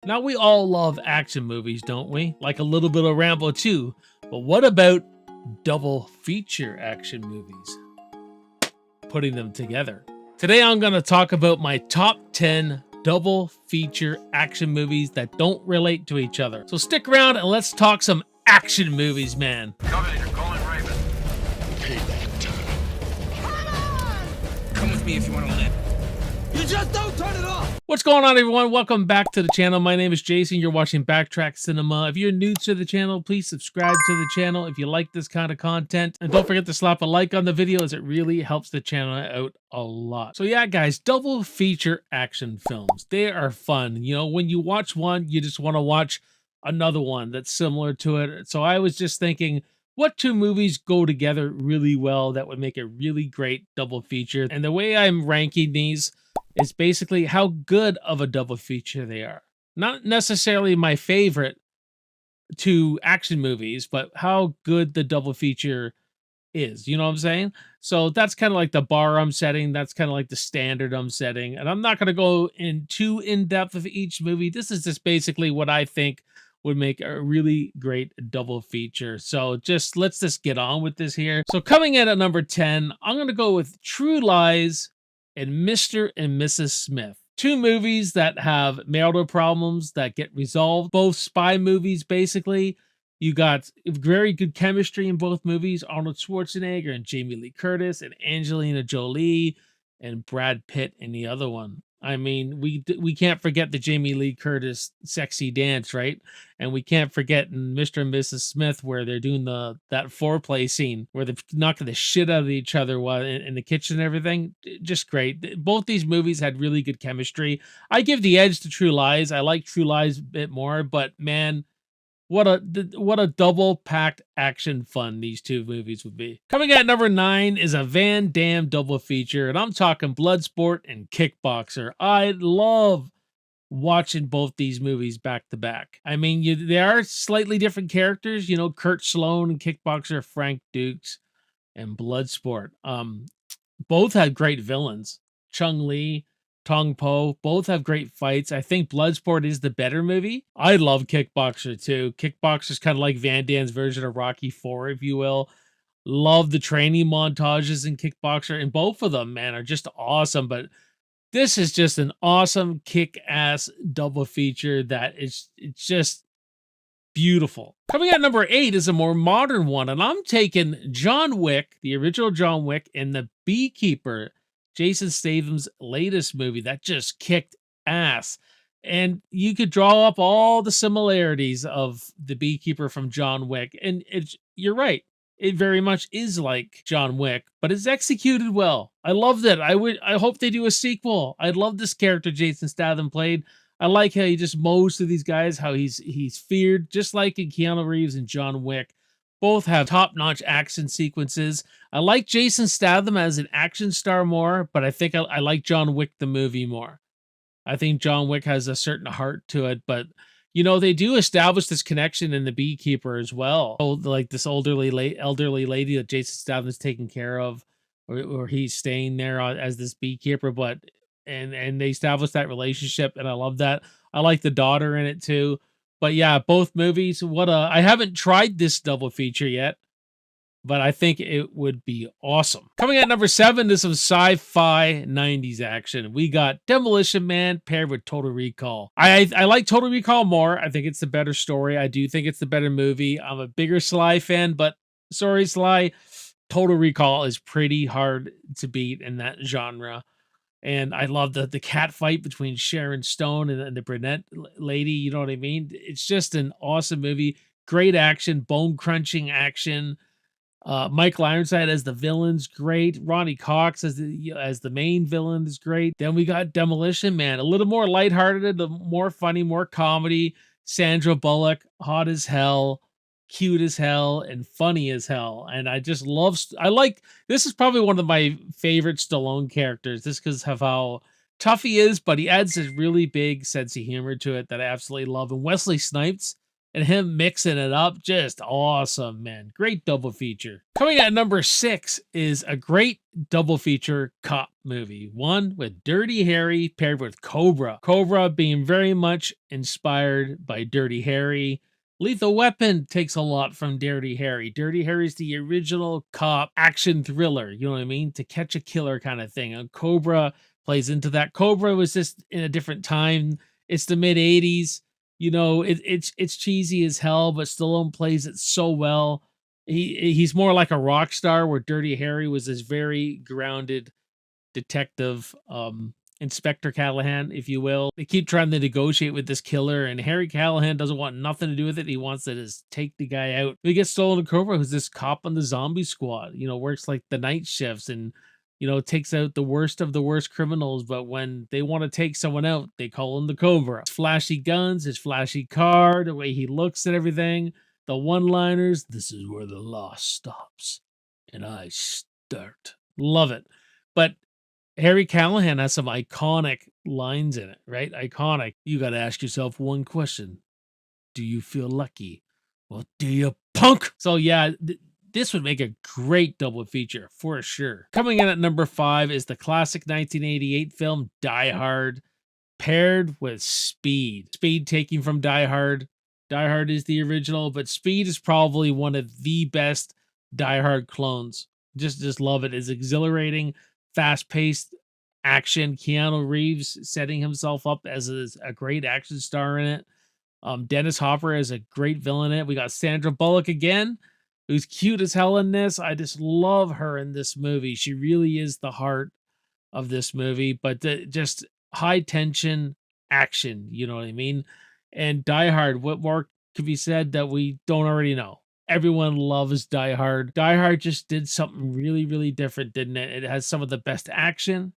Now, we all love action movies, don't we? Like a little bit of Rambo too. But what about double feature action movies? Putting them together. Today, I'm going to talk about my top 10 double feature action movies that don't relate to each other. So stick around and let's talk some action movies, man. Copy, you're calling Raven. Payback time. Come on! Come with me if you want to live. You just don't turn it off! What's going on, everyone? Welcome back to the channel. My name is Jason. You're watching Backtrack Cinema. If you're new to the channel, please subscribe to the channel if you like this kind of content. And don't forget to slap a like on the video, as it really helps the channel out a lot. So yeah, guys, double feature action films. They are fun. You know, when you watch one, you just want to watch another one that's similar to it. So I was just thinking, what two movies go together really well that would make a really great double feature? And the way I'm ranking these is basically how good of a double feature they are. Not necessarily my favorite two action movies, but how good the double feature is. You know what I'm saying? So that's kind of like the bar I'm setting. That's kind of like the standard I'm setting. And I'm not going to go in too in-depth of each movie. This is just basically what I think would make a really great double feature. So let's just get on with this here. So coming in at number 10, I'm going to go with True Lies and Mr. and Mrs. Smith. Two movies that have marital problems that get resolved. Both spy movies, basically. You got very good chemistry in both movies. Arnold Schwarzenegger and Jamie Lee Curtis and Angelina Jolie and Brad Pitt in the other one. I mean, we can't forget the Jamie Lee Curtis sexy dance, right? And we can't forget in Mr. and Mrs. Smith where they're doing that foreplay scene where they're knocking the shit out of each other while in the kitchen and everything. Just great. Both these movies had really good chemistry. I give the edge to True Lies. I like True Lies a bit more, but man, what a double-packed action fun these two movies would be. Coming at number 9 is a Van Damme double feature, and I'm talking Bloodsport and Kickboxer. I love watching both these movies back to back. I mean, they are slightly different characters. You know, Kurt Sloan and Kickboxer, Frank Dukes, and Bloodsport. Both had great villains. Chung Lee, Tong Po, both have great fights. I think Bloodsport is the better movie. I love Kickboxer too. Kickboxer's kind of like Van Damme's version of Rocky 4, if you will. Love the training montages in Kickboxer, and both of them, man, are just awesome. But this is just an awesome kick-ass double feature it's just beautiful. Coming at number 8 is a more modern one, and I'm taking John Wick, the original John Wick, and The Beekeeper, Jason Statham's latest movie that just kicked ass. And you could draw up all the similarities of The Beekeeper from John Wick. And you're right. It very much is like John Wick, but it's executed well. I loved it. I hope they do a sequel. I love this character Jason Statham played. I like how he just mows through these guys, how he's feared, just like in Keanu Reeves and John Wick. Both have top-notch action sequences. I like Jason Statham as an action star more, but I think I like John Wick the movie more. I think John Wick has a certain heart to it, but you know, they do establish this connection in The Beekeeper as well. Like this elderly lady that Jason Statham is taking care of, or he's staying there as this beekeeper, but and they establish that relationship, and I love that. I like the daughter in it too. But yeah, both movies, I haven't tried this double feature yet, but I think it would be awesome. Coming at number 7 is some sci-fi 90s action. We got Demolition Man paired with Total Recall. I like Total Recall more. I think it's the better story. I do think it's the better movie. I'm a bigger Sly fan, but sorry, Sly, Total Recall is pretty hard to beat in that genre. And I love the cat fight between Sharon Stone and the brunette lady. You know what I mean? It's just an awesome movie. Great action, bone-crunching action. Michael Ironside as the villain's great. Ronnie Cox as the main villain is great. Then we got Demolition Man. A little more lighthearted, more funny, more comedy. Sandra Bullock, hot as hell, cute as hell, and funny as hell. And I just this is probably one of my favorite Stallone characters, just because of how tough he is, but he adds this really big sense of humor to it that I absolutely love. And Wesley Snipes and him mixing it up, just awesome, man. Great double feature. Coming at number 6 is a great double feature cop movie. One with Dirty Harry paired with Cobra. Cobra being very much inspired by Dirty Harry. Lethal Weapon takes a lot from Dirty Harry. Dirty Harry's the original cop action thriller, you know what I mean? To catch a killer kind of thing. And Cobra plays into that. Cobra was just in a different time. It's the mid 80s. You know, it's cheesy as hell, but Stallone plays it so well. He's more like a rock star, where Dirty Harry was this very grounded detective, Inspector Callahan, if you will. They keep trying to negotiate with this killer, and Harry Callahan doesn't want nothing to do with it. He wants to just take the guy out. He gets stolen to Cobra, who's this cop on the zombie squad, you know, works like the night shifts and, you know, takes out the worst of the worst criminals. But when they want to take someone out, they call him the Cobra. His flashy guns, his flashy car, the way he looks at everything, the one-liners, this is where the law stops and I start. Love it. But Harry Callahan has some iconic lines in it, right? Iconic. You got to ask yourself one question. Do you feel lucky? Well, do you, punk? So yeah, this would make a great double feature for sure. Coming in at number 5 is the classic 1988 film Die Hard paired with Speed. Speed taking from Die Hard. Die Hard is the original, but Speed is probably one of the best Die Hard clones. Just love it. It's exhilarating, fast-paced action. Keanu Reeves setting himself up as a great action star in it. Dennis Hopper is a great villain in it. We got Sandra Bullock again, who's cute as hell in this. I just love her in this movie. She really is the heart of this movie, but just high tension action, you know what I mean? And Die Hard, what more could be said that we don't already know? Everyone loves Die Hard. Die Hard just did something really, really different, didn't it? It has some of the best action.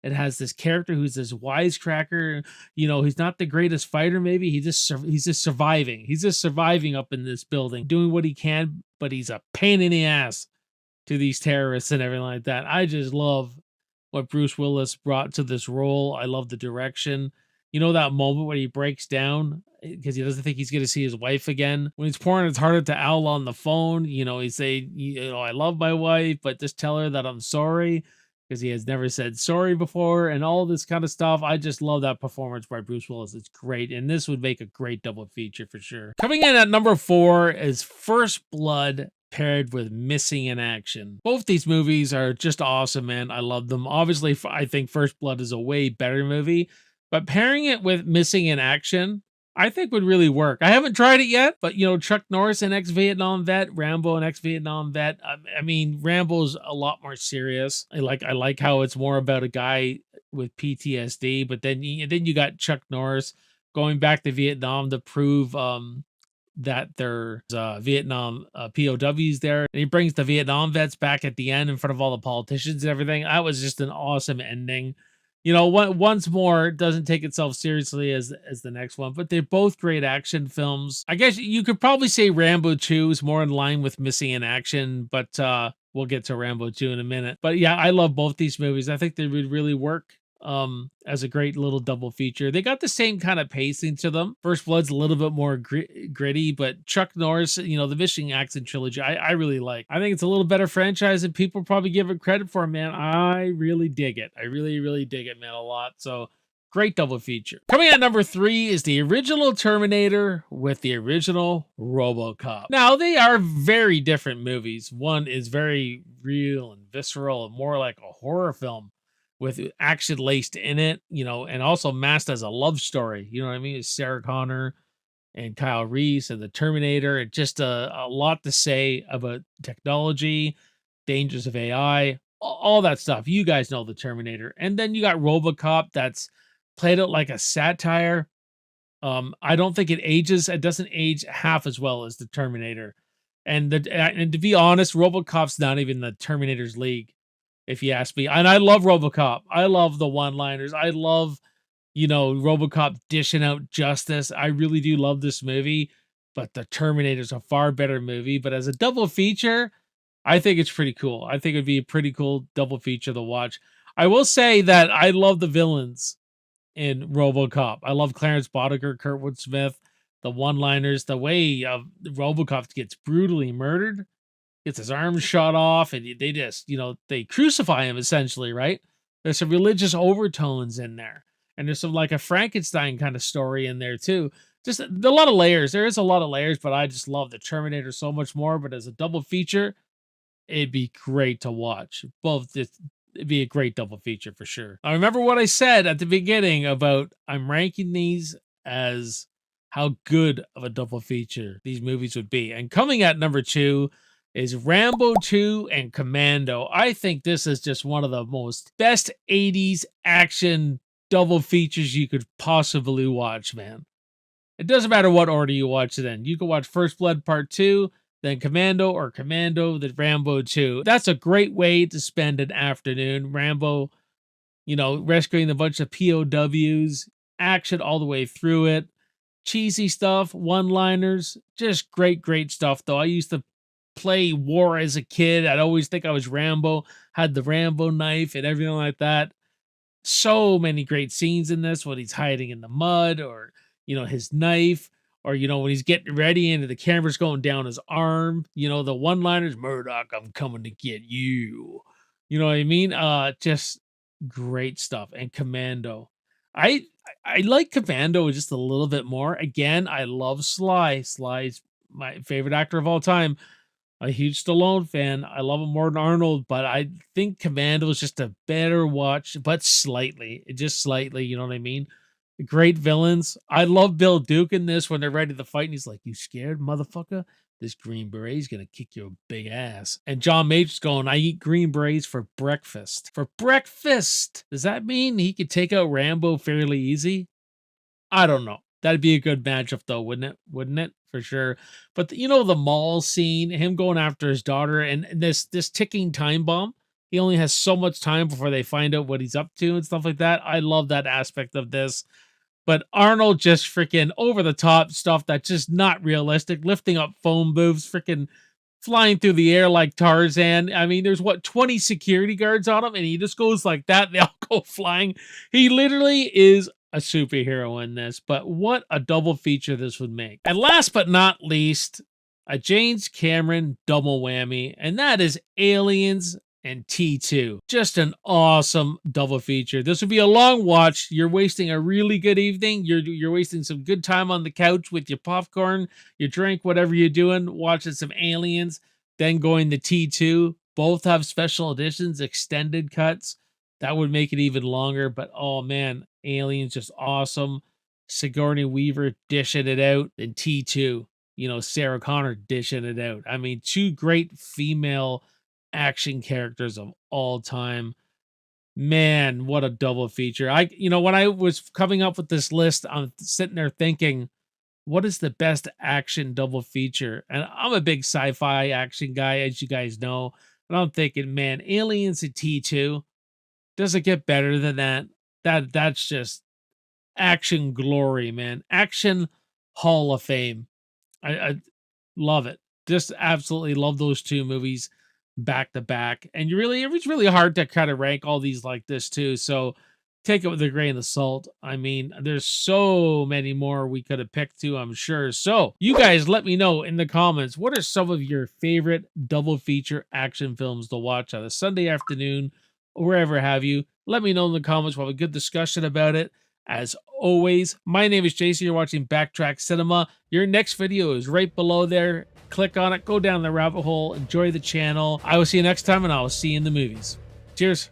It has this character who's this wisecracker. You know, he's not the greatest fighter, maybe. He's just surviving. He's just surviving up in this building, doing what he can, but he's a pain in the ass to these terrorists and everything like that. I just love what Bruce Willis brought to this role. I love the direction. You know, that moment when he breaks down because he doesn't think he's going to see his wife again. When he's pouring his heart out to Al on the phone, you know, he's saying, you know, I love my wife, but just tell her that I'm sorry, because he has never said sorry before and all this kind of stuff. I just love that performance by Bruce Willis. It's great. And this would make a great double feature for sure. Coming in at number 4 is First Blood paired with Missing in Action. Both these movies are just awesome, man. I love them. Obviously, I think First Blood is a way better movie, but pairing it with Missing in Action, I think would really work. I haven't tried it yet, but you know, Chuck Norris, an ex-Vietnam vet, Rambo, an ex-Vietnam vet. I mean, Rambo's a lot more serious. I like how it's more about a guy with PTSD, but then you got Chuck Norris going back to Vietnam to prove that there's Vietnam POWs there. And he brings the Vietnam vets back at the end in front of all the politicians and everything. That was just an awesome ending. You know, once more, it doesn't take itself seriously as the next one, but they're both great action films. I guess you could probably say Rambo 2 is more in line with Missing in Action, but we'll get to Rambo 2 in a minute. But yeah, I love both these movies. I think they would really work as a great little double feature. They got the same kind of pacing to them. First Blood's a little bit more gritty, but Chuck Norris, you know, the Missing Action trilogy, I really like. I think it's a little better franchise and people probably give it credit for, man. I really dig it. I really, really dig it, man, a lot. So great double feature. Coming at number 3 is the original Terminator with the original RoboCop. Now, they are very different movies. One is very real and visceral and more like a horror film with action laced in it, you know, and also masked as a love story. You know what I mean? It's Sarah Connor and Kyle Reese and the Terminator. It's just a lot to say about technology, dangers of AI, all that stuff. You guys know the Terminator. And then you got RoboCop that's played out like a satire. I don't think it ages. It doesn't age half as well as the Terminator. And to be honest, RoboCop's not even the Terminator's league, if you ask me. And I love RoboCop. I love the one-liners. I love, you know, RoboCop dishing out justice. I really do love this movie, but the Terminator's a far better movie. But as a double feature, I think it's pretty cool. I think it'd be a pretty cool double feature to watch. I will say that I love the villains in RoboCop. I love Clarence Boddicker, Kurtwood Smith. the one-liners, the way RoboCop gets brutally murdered, gets his arms shot off, and they just, they crucify him essentially, right? There's some religious overtones in there, and there's some like a Frankenstein kind of story in there too. Just a lot of layers. There is a lot of layers, but I just love the Terminator so much more. But as a double feature, it'd be great to watch. It'd be a great double feature for sure. I remember what I said at the beginning about I'm ranking these as how good of a double feature these movies would be. And coming at number 2 is Rambo 2 and Commando. I think this is just one of the most best 80s action double features you could possibly watch, man. It doesn't matter what order you watch it in. You can watch First Blood Part 2, then Commando, or Commando, then Rambo 2. That's a great way to spend an afternoon. Rambo, rescuing a bunch of POWs, action all the way through it. Cheesy stuff, one-liners, just great stuff, though. I used to play war as a kid. I'd always think I was Rambo, had the Rambo knife and everything like that. So many great scenes in this when he's hiding in the mud, or, his knife, or, when he's getting ready and the camera's going down his arm. The one-liners, Murdoch, I'm coming to get you. You know what I mean? Just great stuff. And Commando. I like Commando just a little bit more. Again, I love Sly. Sly's my favorite actor of all time. A huge Stallone fan. I love him more than Arnold, but I think Commando is just a better watch, but just slightly, you know what I mean? Great villains. I love Bill Duke in this when they're ready to fight, and he's like, "You scared, motherfucker? This Green Beret's gonna kick your big ass." And John Major's going, "I eat Green Berets for breakfast." For breakfast! Does that mean he could take out Rambo fairly easy? I don't know. That'd be a good matchup, though, wouldn't it? Wouldn't it? For sure. But the mall scene, him going after his daughter, and this ticking time bomb. He only has so much time before they find out what he's up to and stuff like that. I love that aspect of this. But Arnold just freaking over the top stuff that's just not realistic, lifting up phone booths, freaking flying through the air like Tarzan. I mean, there's 20 security guards on him, and he just goes like that. They all go flying. He literally is a superhero in this, but what a double feature this would make. And last but not least, a James Cameron double whammy, and that is Aliens and T2. Just an awesome double feature. This would be a long watch. You're wasting a really good evening. You're wasting some good time on the couch with your popcorn, your drink, whatever you're doing, watching some Aliens, then going to T2. Both have special editions, extended cuts. That would make it even longer, but oh man, Aliens just awesome. Sigourney Weaver dishing it out, and T2, Sarah Connor dishing it out. I mean, 2 great female action characters of all time. Man, what a double feature. When I was coming up with this list, I'm sitting there thinking, what is the best action double feature? And I'm a big sci-fi action guy, as you guys know. And I'm thinking, man, Aliens and T2, does it get better than that? That's just action glory, man. Action Hall of Fame. I love it. Just absolutely love those 2 movies back to back. And it was really hard to kind of rank all these like this too. So take it with a grain of salt. I mean, there's so many more we could have picked too, I'm sure. So you guys let me know in the comments, what are some of your favorite double feature action films to watch on a Sunday afternoon, or wherever have you. Let me know in the comments. We'll have a good discussion about it. As always, my name is Jason. You're watching Backtrack Cinema. Your next video is right below there. Click on it, go down the rabbit hole, enjoy the channel. I will see you next time, and I will see you in the movies. Cheers.